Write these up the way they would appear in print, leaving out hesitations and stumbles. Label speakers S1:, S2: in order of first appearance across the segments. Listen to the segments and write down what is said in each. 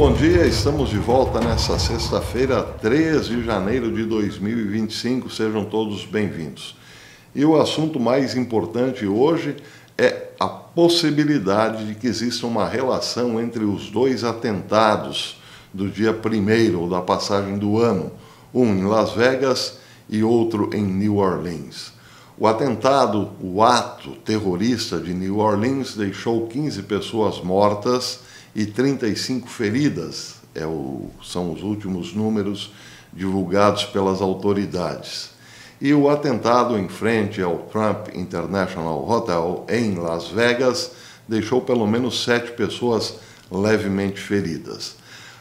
S1: bom dia. Estamos de volta nessa sexta-feira, 3 de janeiro de 2025. Sejam todos bem-vindos. E o assunto mais importante hoje é a possibilidade de que exista uma relação entre os dois atentados do dia 1º da passagem do ano, um em Las Vegas e outro em New Orleans. O atentado, o ato terrorista de New Orleans deixou 15 pessoas mortas e 35 feridas, são os últimos números divulgados pelas autoridades. E o atentado em frente ao Trump International Hotel em Las Vegas deixou pelo menos 7 pessoas levemente feridas.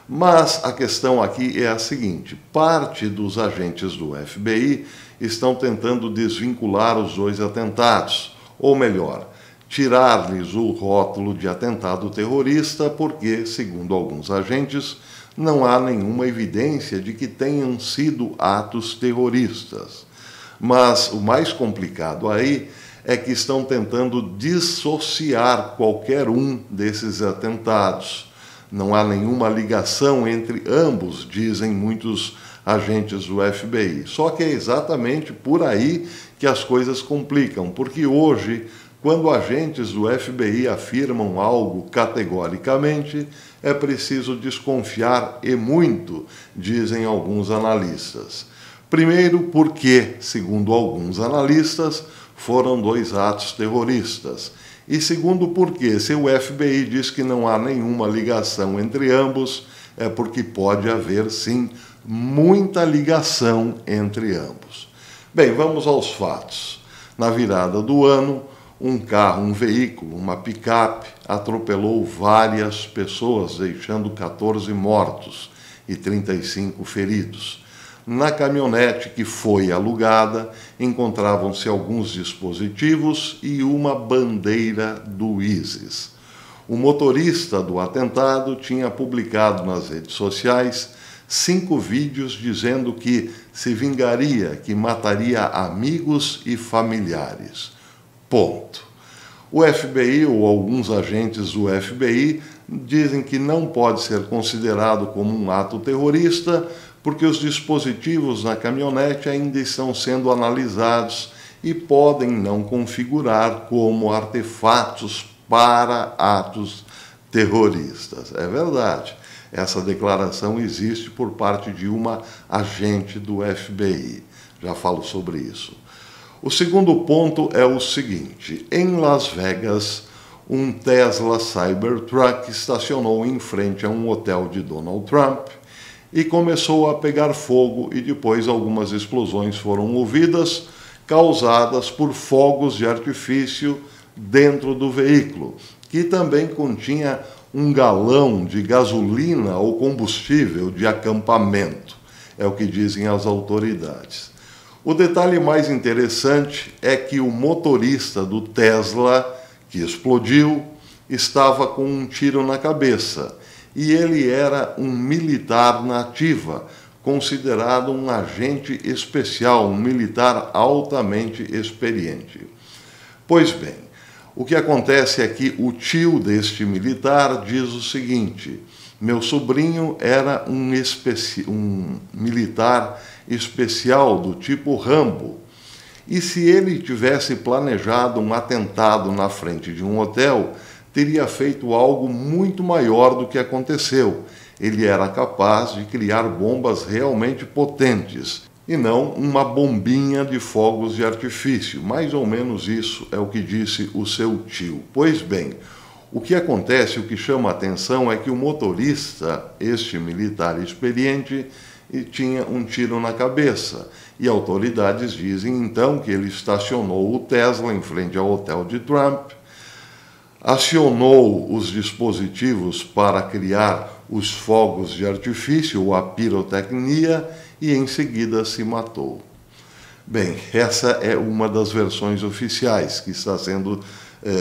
S1: Mas a questão aqui é a seguinte: parte dos agentes do FBI estão tentando desvincular os dois atentados, ou melhor, tirar-lhes o rótulo de atentado terrorista, porque, segundo alguns agentes, não há nenhuma evidência de que tenham sido atos terroristas. Mas o mais complicado aí é que estão tentando dissociar qualquer um desses atentados. Não há nenhuma ligação entre ambos, dizem muitos agentes do FBI. Só que é exatamente por aí que as coisas complicam, porque hoje, quando agentes do FBI afirmam algo categoricamente, é preciso desconfiar e muito, dizem alguns analistas. Primeiro, porque, segundo alguns analistas, foram 2 atos terroristas. E segundo, porque, se o FBI diz que não há nenhuma ligação entre ambos, é porque pode haver, sim, muita ligação entre ambos. Bem, vamos aos fatos. Na virada do ano, um veículo, uma picape, atropelou várias pessoas, deixando 14 mortos e 35 feridos. Na caminhonete que foi alugada, encontravam-se alguns dispositivos e uma bandeira do ISIS. O motorista do atentado tinha publicado nas redes sociais 5 vídeos dizendo que se vingaria, que mataria amigos e familiares. Ponto. O FBI ou alguns agentes do FBI dizem que não pode ser considerado como um ato terrorista porque os dispositivos na caminhonete ainda estão sendo analisados e podem não configurar como artefatos para atos terroristas. É verdade. Essa declaração existe por parte de uma agente do FBI. Já falo sobre isso. O segundo ponto é o seguinte: em Las Vegas, um Tesla Cybertruck estacionou em frente a um hotel de Donald Trump e começou a pegar fogo, e depois algumas explosões foram ouvidas, causadas por fogos de artifício dentro do veículo, que também continha um galão de gasolina ou combustível de acampamento, é o que dizem as autoridades. O detalhe mais interessante é que o motorista do Tesla, que explodiu, estava com um tiro na cabeça, e ele era um militar na ativa, considerado um agente especial, um militar altamente experiente. Pois bem, o que acontece é que o tio deste militar diz o seguinte: meu sobrinho era um militar especial do tipo Rambo, e se ele tivesse planejado um atentado na frente de um hotel, teria feito algo muito maior do que aconteceu. Ele era capaz de criar bombas realmente potentes, e não uma bombinha de fogos de artifício. Mais ou menos isso é o que disse o seu tio. Pois bem, o que acontece, o que chama a atenção é que o motorista, este militar experiente, tinha um tiro na cabeça. E autoridades dizem então que ele estacionou o Tesla em frente ao hotel de Trump, acionou os dispositivos para criar os fogos de artifício, ou a pirotecnia, e em seguida se matou. Bem, essa é uma das versões oficiais que está sendo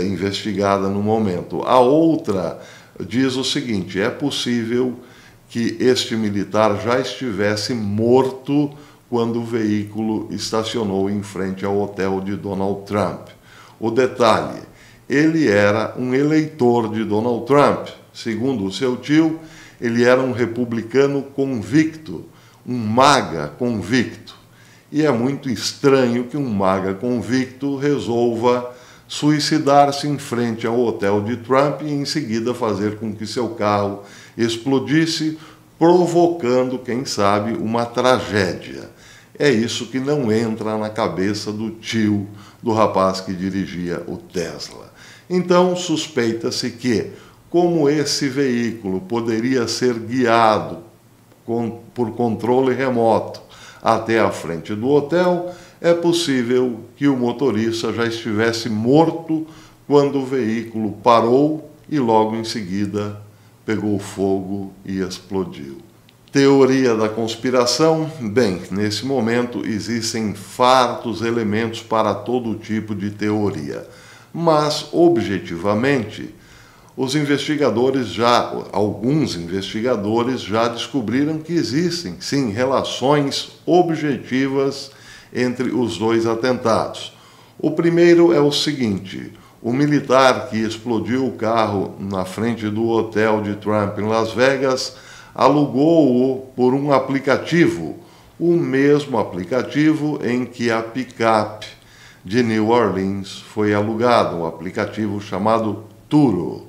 S1: investigada no momento. A outra diz o seguinte: é possível que este militar já estivesse morto quando o veículo estacionou em frente ao hotel de Donald Trump. O detalhe: ele era um eleitor de Donald Trump. Segundo o seu tio, Ele era um republicano convicto, um MAGA convicto. E é muito estranho que um MAGA convicto resolva suicidar-se em frente ao hotel de Trump e em seguida fazer com que seu carro explodisse, provocando, quem sabe, uma tragédia. É isso que não entra na cabeça do tio do rapaz que dirigia o Tesla. Então, suspeita-se que, como esse veículo poderia ser guiado por controle remoto até a frente do hotel, é possível que o motorista já estivesse morto quando o veículo parou e logo em seguida pegou fogo e explodiu. Teoria da conspiração? Bem, nesse momento existem fartos elementos para todo tipo de teoria, mas objetivamente alguns investigadores já descobriram que existem, sim, relações objetivas entre os dois atentados. O primeiro é o seguinte: o militar que explodiu o carro na frente do hotel de Trump em Las Vegas alugou-o por um aplicativo, o mesmo aplicativo em que a picape de New Orleans foi alugada, um aplicativo chamado Turo.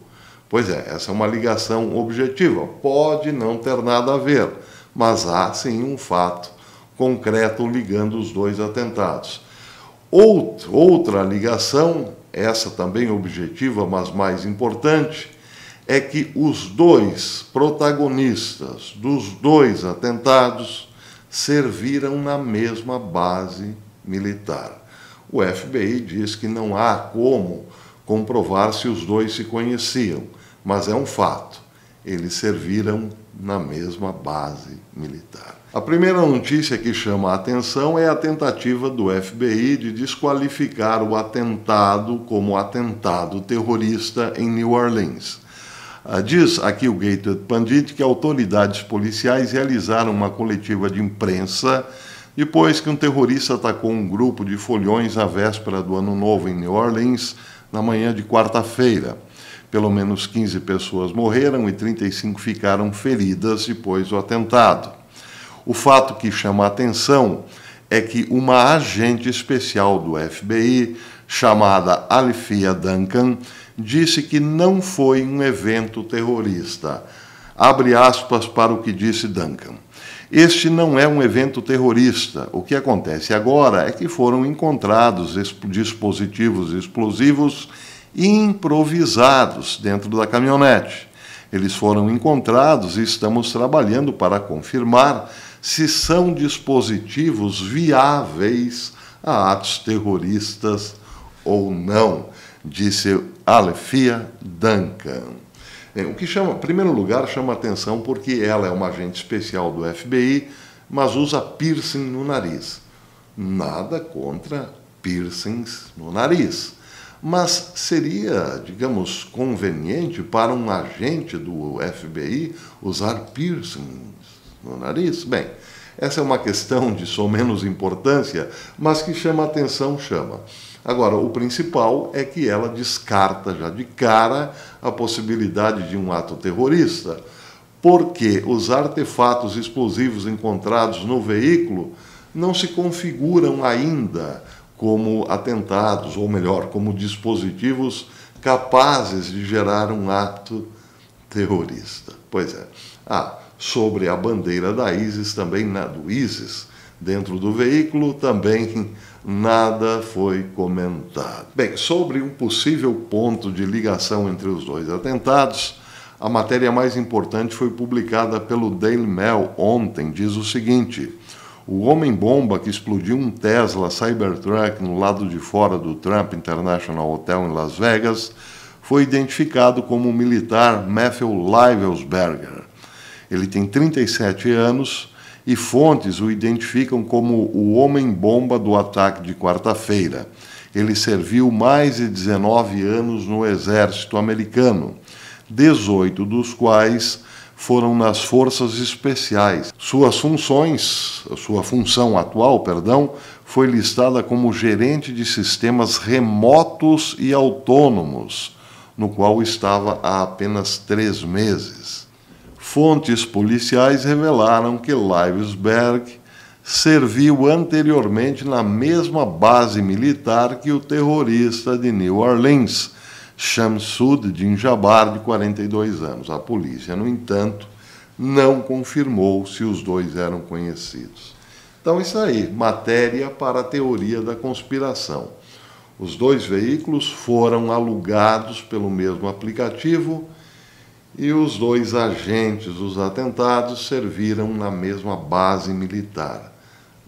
S1: Pois é, essa é uma ligação objetiva, pode não ter nada a ver, mas há sim um fato concreto ligando os dois atentados. Outra ligação, essa também objetiva, mas mais importante, é que os dois protagonistas dos dois atentados serviram na mesma base militar. O FBI diz que não há como comprovar se os dois se conheciam, mas é um fato, eles serviram na mesma base militar. A primeira notícia que chama a atenção é a tentativa do FBI de desqualificar o atentado como atentado terrorista em New Orleans. Diz aqui o Gateway Pundit que autoridades policiais realizaram uma coletiva de imprensa depois que um terrorista atacou um grupo de folhões à véspera do Ano Novo em New Orleans, na manhã de quarta-feira. Pelo menos 15 pessoas morreram e 35 ficaram feridas depois do atentado. O fato que chama a atenção é que uma agente especial do FBI, chamada Alifia Duncan, disse que não foi um evento terrorista. Abre aspas para o que disse Duncan. Este não é um evento terrorista. O que acontece agora é que foram encontrados dispositivos explosivos improvisados dentro da caminhonete. Eles foram encontrados e estamos trabalhando para confirmar se são dispositivos viáveis a atos terroristas ou não, disse Alifia Duncan. O que chama, em primeiro lugar, chama atenção porque ela é uma agente especial do FBI, mas usa piercing no nariz. Nada contra piercings no nariz. Mas seria, digamos, conveniente para um agente do FBI usar piercings no nariz? Bem, essa é uma questão de menos importância, mas que chama atenção, chama. Agora, o principal é que ela descarta já de cara a possibilidade de um ato terrorista, porque os artefatos explosivos encontrados no veículo não se configuram ainda como atentados, ou melhor, como dispositivos capazes de gerar um ato terrorista. Pois é. Sobre a bandeira da ISIS, também do ISIS, dentro do veículo, também nada foi comentado. Bem, sobre um possível ponto de ligação entre os dois atentados, a matéria mais importante foi publicada pelo Daily Mail ontem, diz o seguinte: o homem-bomba que explodiu um Tesla Cybertruck no lado de fora do Trump International Hotel em Las Vegas foi identificado como o militar Matthew Livelsberger. Ele tem 37 anos e fontes o identificam como o homem-bomba do ataque de quarta-feira. Ele serviu mais de 19 anos no exército americano, 18 dos quais foram nas forças especiais. Sua função atual, foi listada como gerente de sistemas remotos e autônomos, no qual estava há apenas 3 meses. fontes policiais revelaram que Liebsberg serviu anteriormente na mesma base militar que o terrorista de New Orleans, Shamsud-Din Jabbar, de 42 anos. A polícia, no entanto, não confirmou se os dois eram conhecidos. Então, isso aí, matéria para a teoria da conspiração. Os dois veículos foram alugados pelo mesmo aplicativo e os dois agentes dos atentados serviram na mesma base militar.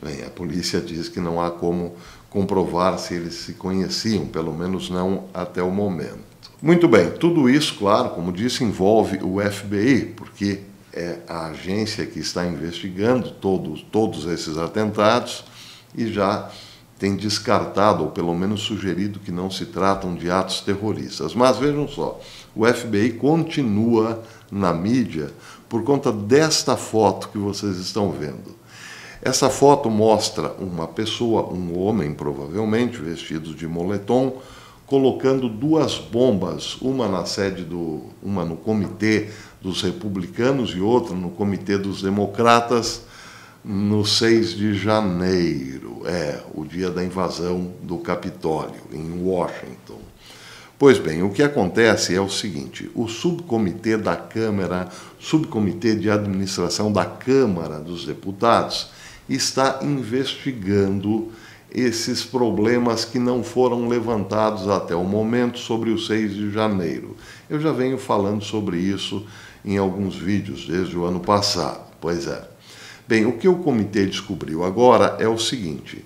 S1: Bem, a polícia diz que não há como comprovar se eles se conheciam, pelo menos não até o momento. Muito bem, tudo isso, claro, como disse, envolve o FBI, porque é a agência que está investigando todos esses atentados e já tem descartado, ou pelo menos sugerido, que não se tratam de atos terroristas. Mas vejam só, o FBI continua na mídia por conta desta foto que vocês estão vendo. Essa foto mostra uma pessoa, um homem provavelmente, vestido de moletom, colocando duas bombas, uma na sede uma no comitê dos republicanos e outra no comitê dos democratas, no 6 de janeiro, o dia da invasão do Capitólio, em Washington. Pois bem, o que acontece é o seguinte: o subcomitê da Câmara, subcomitê de administração da Câmara dos Deputados, está investigando esses problemas que não foram levantados até o momento sobre o 6 de janeiro. Eu já venho falando sobre isso em alguns vídeos desde o ano passado. Pois é. Bem, o que o comitê descobriu agora é o seguinte,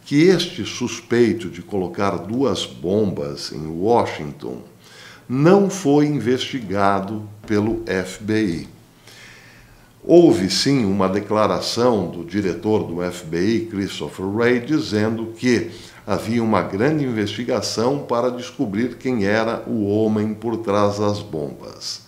S1: que este suspeito de colocar duas bombas em Washington não foi investigado pelo FBI. Houve, sim, uma declaração do diretor do FBI, Christopher Wray, dizendo que havia uma grande investigação para descobrir quem era o homem por trás das bombas.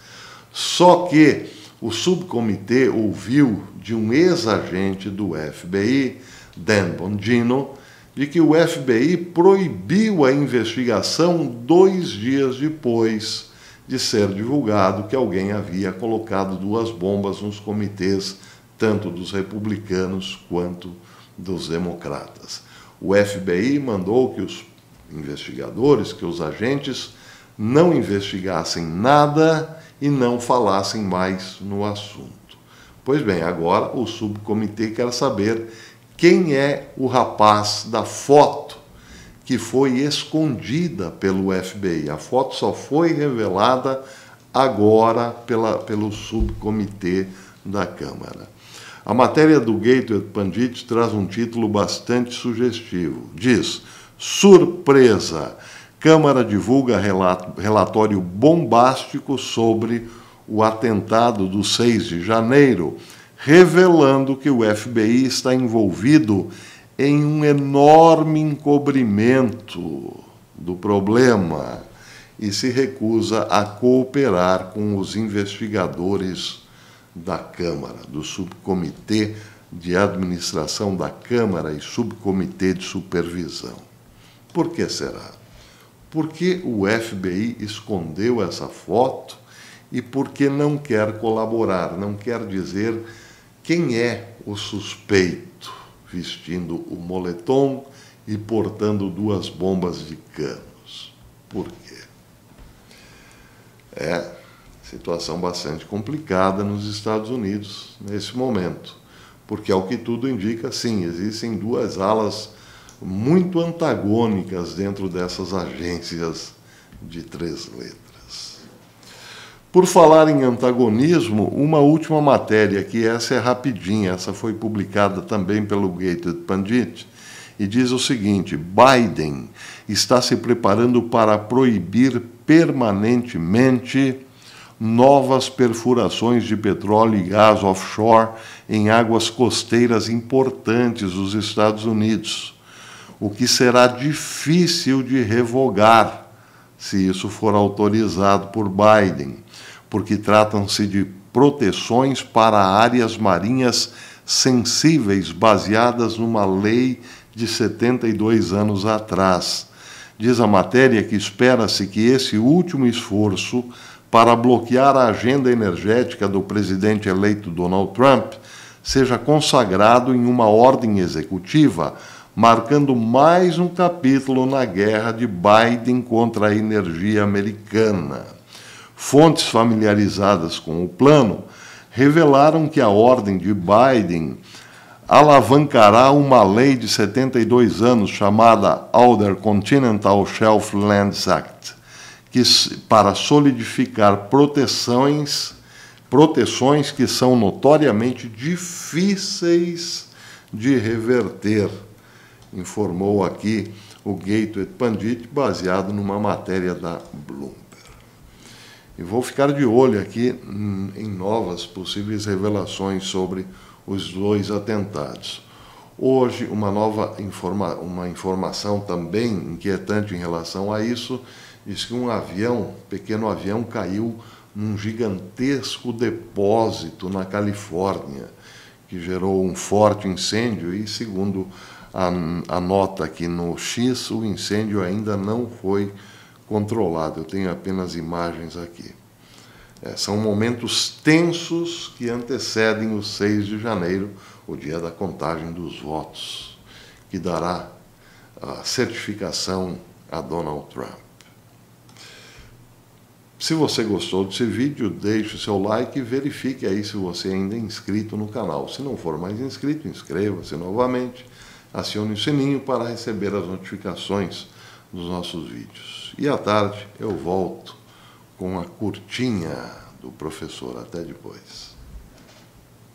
S1: Só que o subcomitê ouviu de um ex-agente do FBI, Dan Bongino, de que o FBI proibiu a investigação 2 dias depois de ser divulgado que alguém havia colocado duas bombas nos comitês, tanto dos republicanos quanto dos democratas. O FBI mandou que os investigadores, que os agentes, não investigassem nada e não falassem mais no assunto. Pois bem, agora o subcomitê quer saber quem é o rapaz da foto que foi escondida pelo FBI. A foto só foi revelada agora pelo subcomitê da Câmara. A matéria do Gateway Pundit traz um título bastante sugestivo. Diz: surpresa! Câmara divulga relatório bombástico sobre o atentado do 6 de janeiro, revelando que o FBI está envolvido em um enorme encobrimento do problema e se recusa a cooperar com os investigadores da Câmara, do subcomitê de administração da Câmara e subcomitê de supervisão. Por que será? Por que o FBI escondeu essa foto e por que não quer colaborar, não quer dizer quem é o suspeito vestindo o moletom e portando duas bombas de canos? Por quê? É situação bastante complicada nos Estados Unidos nesse momento, porque, ao que tudo indica, sim, existem duas alas muito antagônicas dentro dessas agências de 3 letras. Por falar em antagonismo, uma última matéria, que essa é rapidinha, essa foi publicada também pelo Gateway Pundit, e diz o seguinte: Biden está se preparando para proibir permanentemente novas perfurações de petróleo e gás offshore em águas costeiras importantes dos Estados Unidos, o que será difícil de revogar se isso for autorizado por Biden, porque tratam-se de proteções para áreas marinhas sensíveis baseadas numa lei de 72 anos atrás. Diz a matéria que espera-se que esse último esforço para bloquear a agenda energética do presidente eleito Donald Trump seja consagrado em uma ordem executiva, marcando mais um capítulo na guerra de Biden contra a energia americana. Fontes familiarizadas com o plano revelaram que a ordem de Biden alavancará uma lei de 72 anos chamada Outer Continental Shelf Lands Act, para solidificar proteções que são notoriamente difíceis de reverter, informou aqui o Gateway Pundit, baseado numa matéria da Bloomberg. E vou ficar de olho aqui em novas possíveis revelações sobre os dois atentados. Hoje, uma informação também inquietante em relação a isso, diz que um pequeno avião, caiu num gigantesco depósito na Califórnia, que gerou um forte incêndio e, segundo a nota aqui no X, o incêndio ainda não foi controlado. Eu tenho apenas imagens aqui. São momentos tensos que antecedem o 6 de janeiro, o dia da contagem dos votos, que dará a certificação a Donald Trump. Se você gostou desse vídeo, deixe o seu like e verifique aí se você ainda é inscrito no canal. Se não for mais inscrito, inscreva-se novamente, acione o sininho para receber as notificações dos nossos vídeos. E à tarde eu volto com a curtinha do professor. Até depois.